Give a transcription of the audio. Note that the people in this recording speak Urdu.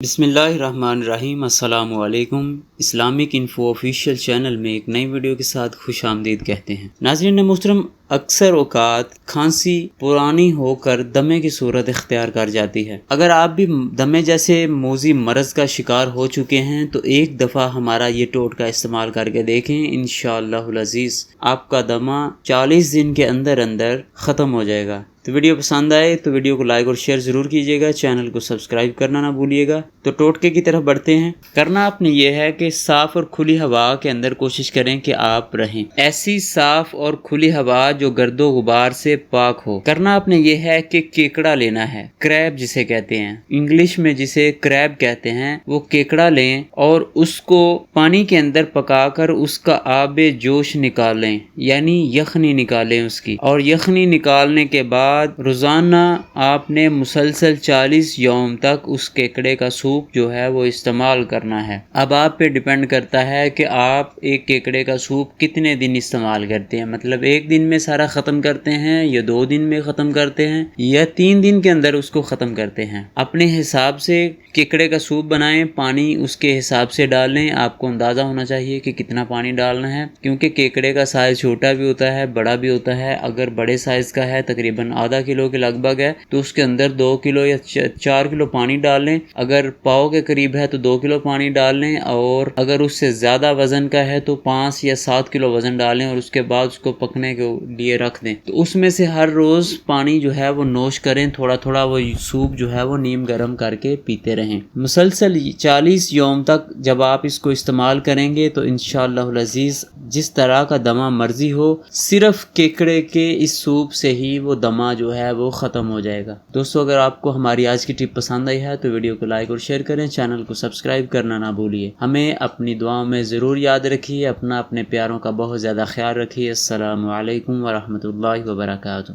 بسم اللہ الرحمن الرحیم۔ السلام علیکم۔ اسلامک انفو آفیشیل چینل میں ایک نئی ویڈیو کے ساتھ خوش آمدید کہتے ہیں۔ ناظرین محترم، اکثر اوقات کھانسی پرانی ہو کر دمے کی صورت اختیار کر جاتی ہے۔ اگر آپ بھی دمے جیسے موذی مرض کا شکار ہو چکے ہیں تو ایک دفعہ ہمارا یہ ٹوٹکا استعمال کر کے دیکھیں، انشاءاللہ العزیز آپ کا دمہ 40 دن کے اندر ختم ہو جائے گا۔ تو ویڈیو پسند آئے تو ویڈیو کو لائک اور شیئر ضرور کیجیے گا، چینل کو سبسکرائب کرنا نہ بھولیے گا۔ تو ٹوٹکے کی طرف بڑھتے ہیں۔ کرنا آپ نے یہ ہے کہ صاف اور کھلی ہوا کے اندر کوشش کریں کہ آپ رہیں، ایسی صاف اور کھلی ہوا جو گرد و غبار سے پاک ہو۔ کرنا آپ نے یہ ہے کہ کیکڑا لینا ہے، کریب جسے کہتے ہیں، انگلش میں جسے کریب کہتے ہیں، وہ کیکڑا لیں اور اس کو پانی کے اندر پکا کر اس کا آب جوش نکالیں، یعنی یخنی نکالیں اس کی، اور یخنی نکالنے کے بعد روزانہ آپ نے مسلسل 40 یوم تک اس کیکڑے کا سوپ جو ہے وہ استعمال کرنا ہے۔ اب آپ پہ ڈیپینڈ کرتا ہے کہ آپ ایک کیکڑے کا سوپ کتنے دن استعمال کرتے ہیں، مطلب ایک دن میں سارا ختم کرتے ہیں یا 2 دن میں ختم کرتے ہیں یا 3 دن کے اندر اس کو ختم کرتے ہیں۔ اپنے حساب سے کیکڑے کا سوپ بنائیں، پانی اس کے حساب سے ڈالیں۔ آپ کو اندازہ ہونا چاہیے کہ کتنا پانی ڈالنا ہے، کیونکہ کیکڑے کا سائز چھوٹا بھی ہوتا ہے، بڑا بھی ہوتا ہے۔ اگر بڑے سائز کا ہے، تقریباً آدھا کلو کے لگ بھگ ہے، تو اس کے اندر 2 کلو یا 4 کلو پانی ڈال لیں۔ اگر پاؤ کے قریب ہے تو 2 کلو پانی ڈال لیں، اور اگر اس سے زیادہ وزن کا ہے تو 5 یا 7 کلو وزن ڈالیں، اور اس کے بعد اس کو پکنے کے لیے رکھ دیں۔ تو اس میں سے ہر روز پانی جو ہے وہ نوش کریں، تھوڑا تھوڑا وہ سوپ جو ہے وہ نیم گرم کر کے پیتے رہیں مسلسل 40 یوم تک۔ جب آپ اس کو استعمال کریں گے تو انشاءاللہ العزیز جس طرح کا دمہ مرضی ہو، صرف کیکڑے کے اس سوپ سے ہی وہ دمہ جو ہے وہ ختم ہو جائے گا۔ دوستو، اگر آپ کو ہماری آج کی ٹپ پسند آئی ہے تو ویڈیو کو لائک اور شیئر کریں، چینل کو سبسکرائب کرنا نہ بھولیے۔ ہمیں اپنی دعاؤں میں ضرور یاد رکھیے، اپنے پیاروں کا بہت زیادہ خیال رکھیے۔ السلام علیکم ورحمۃ اللہ وبرکاتہ۔